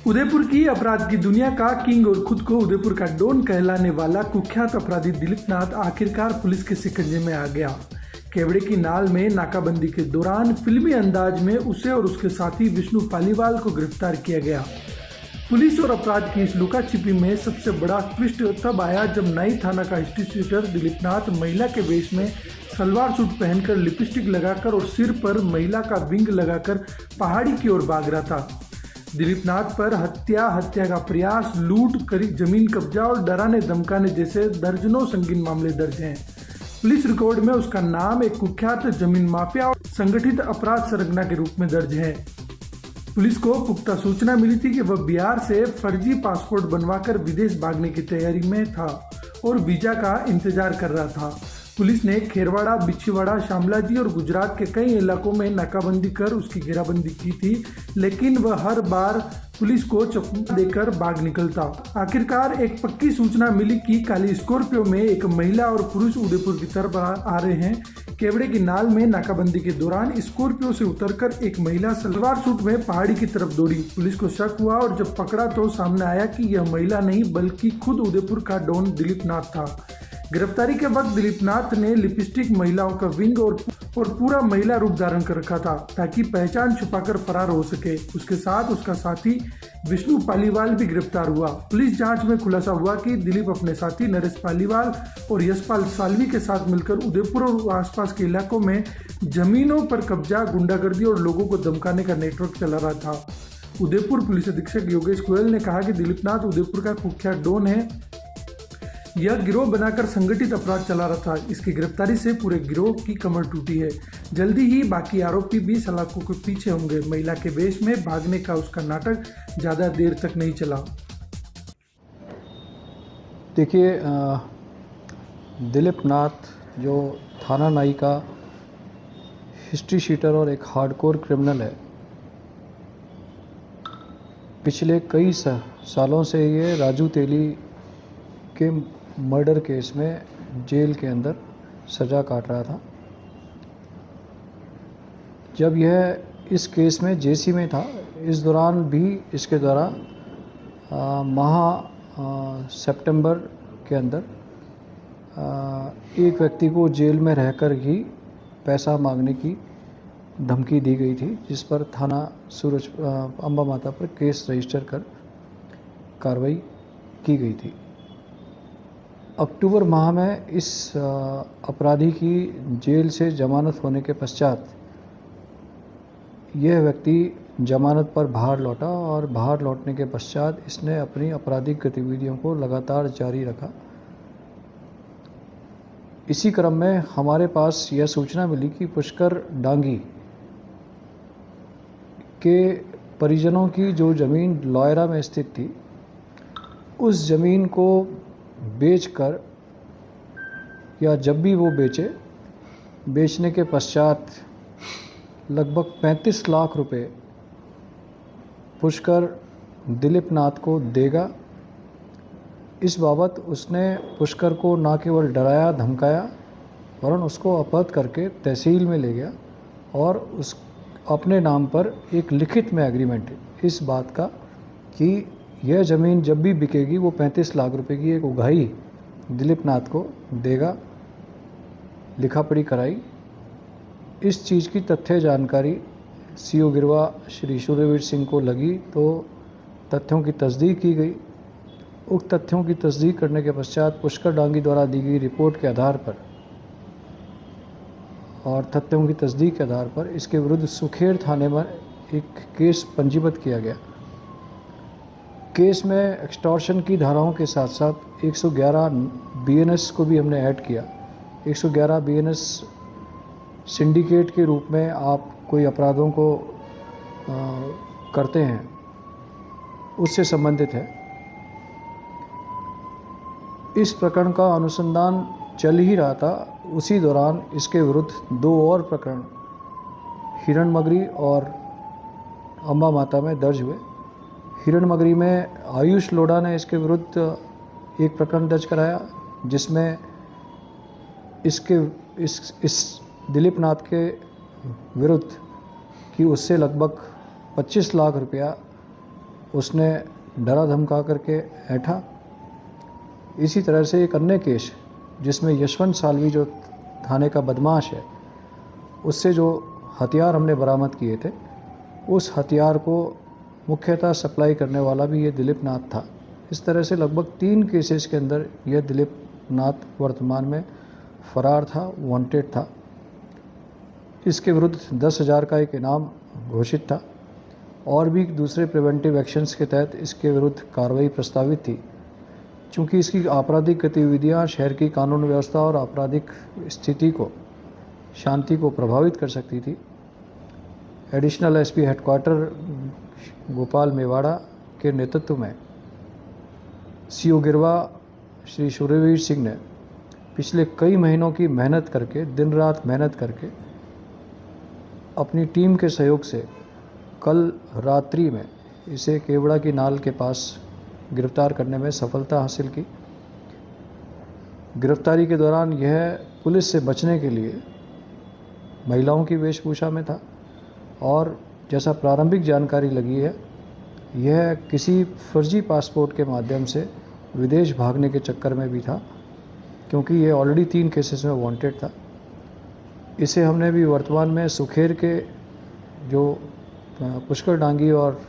उदयपुर की अपराध की दुनिया का किंग और खुद को उदयपुर का डॉन कहलाने वाला कुख्यात अपराधी दिलीप नाथ आखिरकार पुलिस के शिकंजे में आ गया। केवड़े की नाल में नाकाबंदी के दौरान फिल्मी अंदाज में उसे और उसके साथी विष्णु पालीवाल को गिरफ्तार किया गया। पुलिस और अपराध की इस लुका छिपी में सबसे बड़ा ट्विस्ट तब आया जब नई थाना का हिस्ट्री शीटर दिलीप नाथ महिला के वेश में सलवार सूट पहनकर लिपस्टिक लगाकर और सिर पर महिला का विंग लगाकर पहाड़ी की ओर भाग रहा था। दिलीप नाथ पर हत्या का प्रयास, लूट, जमीन कब्जा और डराने धमकाने जैसे दर्जनों संगीन मामले दर्ज हैं। पुलिस रिकॉर्ड में उसका नाम एक कुख्यात जमीन माफिया और संगठित अपराध सरगना के रूप में दर्ज है। पुलिस को पुख्ता सूचना मिली थी कि वह बिहार से फर्जी पासपोर्ट बनवाकर विदेश भागने की तैयारी में था और वीजा का इंतजार कर रहा था। पुलिस ने खेरवाड़ा, बिछीवाड़ा, शामलाजी और गुजरात के कई इलाकों में नाकाबंदी कर उसकी घेराबंदी की थी, लेकिन वह हर बार पुलिस को चकमा देकर भाग निकलता। आखिरकार एक पक्की सूचना मिली कि काली स्कॉर्पियो में एक महिला और पुरुष उदयपुर की तरफ आ रहे हैं। केवड़े की नाल में नाकाबंदी के दौरान स्कॉर्पियो से उतरकर एक महिला सलवार सूट में पहाड़ी की तरफ दौड़ी। पुलिस को शक हुआ और जब पकड़ा तो सामने आया कि यह महिला नहीं बल्कि खुद उदयपुर का डॉन दिलीप नाथ था। गिरफ्तारी के वक्त दिलीप नाथ ने लिपस्टिक, महिलाओं का विंग और पूरा महिला रूप धारण कर रखा था ताकि पहचान छुपाकर फरार हो सके। उसके साथ उसका साथी विष्णु पालीवाल भी गिरफ्तार हुआ। पुलिस जांच में खुलासा हुआ कि दिलीप अपने साथी नरेश पालीवाल और यशपाल सालवी के साथ मिलकर उदयपुर और आसपास के इलाकों में जमीनों पर कब्जा, गुंडागर्दी और लोगों को धमकाने का नेटवर्क चला रहा था। उदयपुर पुलिस अधीक्षक योगेश गोयल ने कहा कि दिलीप नाथ उदयपुर का कुख्यात डॉन है। यह गिरोह बनाकर संगठित अपराध चला रहा था। इसकी गिरफ्तारी से पूरे गिरोह की कमर टूटी है। जल्दी ही बाकी आरोपी भी सलाखों के पीछे होंगे। महिला के वेश में भागने का उसका नाटक ज़्यादा देर तक नहीं चला। देखिए, दिलीप नाथ जो थाना नाई का हिस्ट्री शीटर और एक हार्डकोर क्रिमिनल है, पिछले कई सालों से ये राजू तेली के मर्डर केस में जेल के अंदर सज़ा काट रहा था। जब यह इस केस में जेसी में था, इस दौरान भी इसके द्वारा सितंबर के अंदर एक व्यक्ति को जेल में रहकर ही पैसा मांगने की धमकी दी गई थी, जिस पर थाना अम्बा माता पर केस रजिस्टर कर कार्रवाई की गई थी। अक्टूबर माह में इस अपराधी की जेल से जमानत होने के पश्चात यह व्यक्ति जमानत पर बाहर लौटा और बाहर लौटने के पश्चात इसने अपनी आपराधिक गतिविधियों को लगातार जारी रखा। इसी क्रम में हमारे पास यह सूचना मिली कि पुष्कर डांगी के परिजनों की जो ज़मीन लॉयरा में स्थित थी, उस ज़मीन को बेचकर या जब भी वो बेचने के पश्चात लगभग 35 लाख रुपए पुष्कर दिलीप नाथ को देगा। इस बाबत उसने पुष्कर को न केवल डराया, धमकाया, वरन उसको अपहृत करके तहसील में ले गया और उस अपने नाम पर एक लिखित में एग्रीमेंट इस बात का कि यह ज़मीन जब भी बिकेगी वो 35 लाख रुपए की एक उगाही दिलीप नाथ को देगा, लिखा पढ़ी कराई। इस चीज़ की तथ्य जानकारी सीओ गिरवा श्री सूर्यवीर सिंह को लगी तो तथ्यों की तस्दीक की गई। उक्त तथ्यों की तस्दीक करने के पश्चात पुष्कर डांगी द्वारा दी गई रिपोर्ट के आधार पर और तथ्यों की तस्दीक के आधार पर इसके विरुद्ध सुखेड़ थाने में एक केस पंजीबद्ध किया गया। केस में एक्सटॉर्शन की धाराओं के साथ साथ 111 बीएनएस को भी हमने ऐड किया। 111 बीएनएस सिंडिकेट के रूप में आप कोई अपराधों को करते हैं, उससे संबंधित है। इस प्रकरण का अनुसंधान चल ही रहा था, उसी दौरान इसके विरुद्ध 2 और प्रकरण हिरणमगरी और अम्बा माता में दर्ज हुए। हिरणमगरी में आयुष लोढ़ा ने इसके विरुद्ध एक प्रकरण दर्ज कराया, जिसमें इस दिलीप नाथ के विरुद्ध कि उससे लगभग 25 लाख रुपया उसने डरा धमका करके ऐंठा। इसी तरह से एक अन्य केस जिसमें यशवंत सालवी जो थाने का बदमाश है, उससे जो हथियार हमने बरामद किए थे, उस हथियार को मुख्यतः सप्लाई करने वाला भी ये दिलीप नाथ था। इस तरह से लगभग 3 केसेस के अंदर यह दिलीप नाथ वर्तमान में फरार था, वांटेड था। इसके विरुद्ध 10,000 का एक इनाम घोषित था और भी दूसरे प्रिवेंटिव एक्शंस के तहत इसके विरुद्ध कार्रवाई प्रस्तावित थी। चूँकि इसकी आपराधिक गतिविधियां शहर की कानून व्यवस्था और आपराधिक स्थिति को, शांति को प्रभावित कर सकती थी, additional SP headquarter Gopal Mewada के नेतृत्व में सीओ गिरवा श्री सूर्यवीर सिंह ने पिछले कई महीनों की मेहनत करके, दिन रात मेहनत करके, अपनी टीम के सहयोग से कल रात्रि में इसे केवड़ा की नाल के पास गिरफ्तार करने में सफलता हासिल की। गिरफ्तारी के दौरान यह पुलिस से बचने के लिए महिलाओं की वेशभूषा में था और जैसा प्रारंभिक जानकारी लगी है, यह किसी फर्जी पासपोर्ट के माध्यम से विदेश भागने के चक्कर में भी था, क्योंकि ये ऑलरेडी 3 केसेस में वांटेड था। इसे हमने भी वर्तमान में सुखेर के जो पुष्कर डांगी और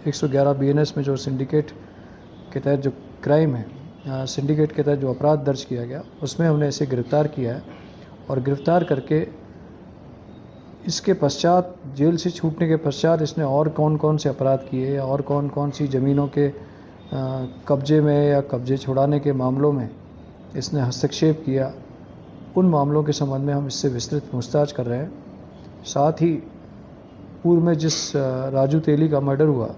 111 बीएनएस में जो सिंडिकेट के तहत जो क्राइम है, सिंडिकेट के तहत जो अपराध दर्ज किया गया, उसमें हमने इसे गिरफ्तार किया है और गिरफ्तार करके इसके पश्चात, जेल से छूटने के पश्चात, इसने और कौन कौन से अपराध किए और कौन कौन सी ज़मीनों के कब्जे में या कब्जे छुड़ाने के मामलों में इसने हस्तक्षेप किया, उन मामलों के संबंध में हम इससे विस्तृत पूछताछ कर रहे हैं। साथ ही पूर्व में जिस राजू तेली का मर्डर हुआ,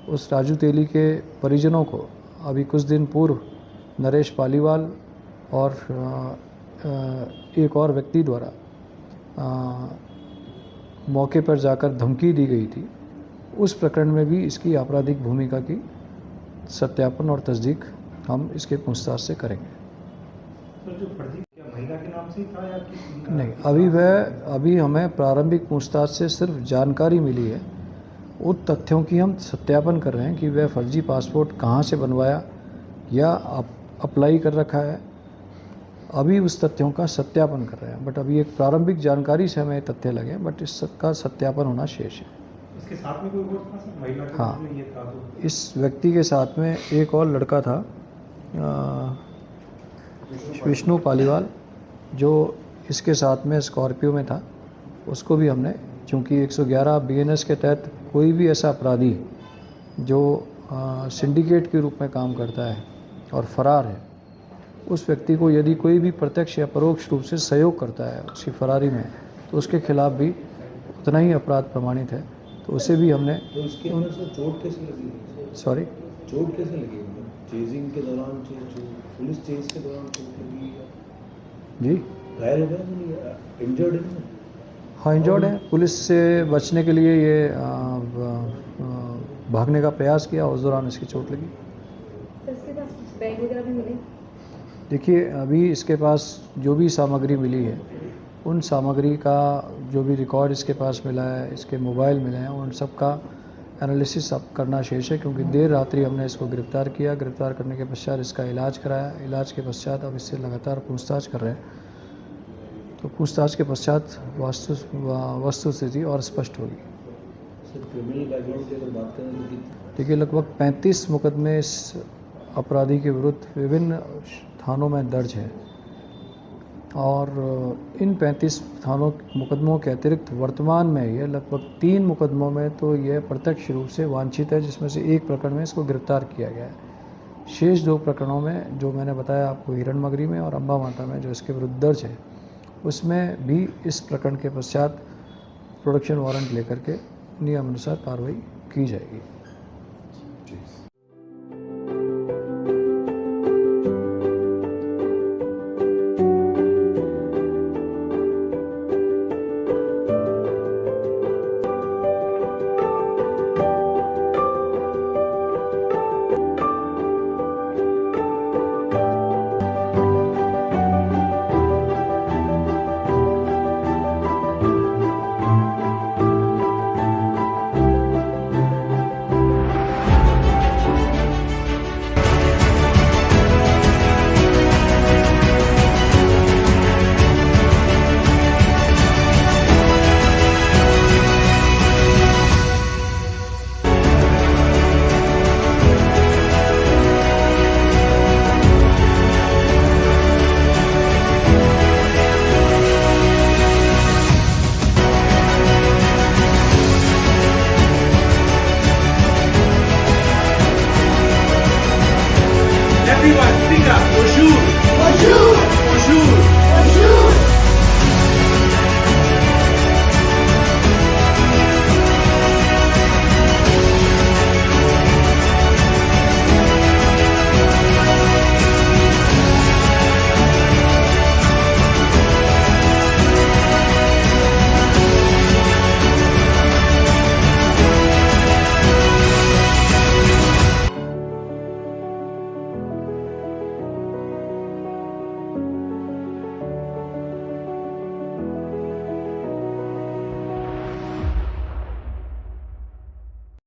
उस राजू तेली के परिजनों को अभी कुछ दिन पूर्व नरेश पालीवाल और एक और व्यक्ति द्वारा मौके पर जाकर धमकी दी गई थी। उस प्रकरण में भी इसकी आपराधिक भूमिका की सत्यापन और तस्दीक हम इसके पूछताछ से करेंगे। सर, जो फर्जी क्या महिला के नाम से ही था या किसी? नहीं, अभी हमें प्रारंभिक पूछताछ से सिर्फ जानकारी मिली है। उन तथ्यों की हम सत्यापन कर रहे हैं कि वह फर्जी पासपोर्ट कहाँ से बनवाया या अप्लाई कर रखा है। अभी उस तथ्यों का सत्यापन कर रहे हैं, बट अभी एक प्रारंभिक जानकारी से हमें तथ्य लगे, बट इसका सत्यापन होना शेष है। इसके साथ में कोई और था सर, महिला के हाँ, साथ में ये था तो? इस व्यक्ति के साथ में एक और लड़का था, विष्णु पालीवाल, जो इसके साथ में स्कॉर्पियो में था। उसको भी हमने, चूँकि 111 बीएनएस के तहत कोई भी ऐसा अपराधी जो सिंडिकेट के रूप में काम करता है और फरार है, उस व्यक्ति को यदि कोई भी प्रत्यक्ष या परोक्ष रूप से सहयोग करता है उसकी फरारी में, तो उसके खिलाफ भी उतना ही अपराध प्रमाणित है। तो उसे भी हमने। तो इसके अंदर से चोट कैसे लगी? सॉरी, चोट कैसे लगी? मतलब चेजिंग के दौरान, पुलिस चेज के दौरान चोट लगी या जी, घायल हो गया, इंजर्ड है? हाँ, इंजर्ड है। पुलिस से बचने के लिए ये भागने का प्रयास किया, उस दौरान इसकी चोट लगी। इसके पास बैग वगैरह भी मिले? देखिए, अभी इसके पास जो भी सामग्री मिली है, उन सामग्री का जो भी रिकॉर्ड इसके पास मिला है, इसके मोबाइल मिले हैं, उन सब का एनालिसिस अब करना शेष है, क्योंकि देर रात्रि हमने इसको गिरफ़्तार किया। गिरफ़्तार करने के पश्चात इसका इलाज कराया। इलाज के पश्चात अब इससे लगातार पूछताछ कर रहे हैं। तो पूछताछ के पश्चात वस्तु स्थिति और स्पष्ट होगी। सर, क्रिमिनल बैकग्राउंड की अगर बात करें तो देखिए, लगभग 35 मुकदमे इस अपराधी के विरुद्ध विभिन्न थानों में दर्ज है और इन 35 थानों मुकदमों के अतिरिक्त वर्तमान में ये लगभग 3 मुकदमों में तो यह प्रत्यक्ष रूप से वांछित है, जिसमें से एक प्रकरण में इसको गिरफ्तार किया गया है। शेष 2 प्रकरणों में, जो मैंने बताया आपको, हिरण मगरी में और अम्बा माता में, जो इसके विरुद्ध दर्ज है, उसमें भी इस प्रकरण के पश्चात प्रोडक्शन वारंट लेकर के नियमानुसार कार्रवाई की जाएगी।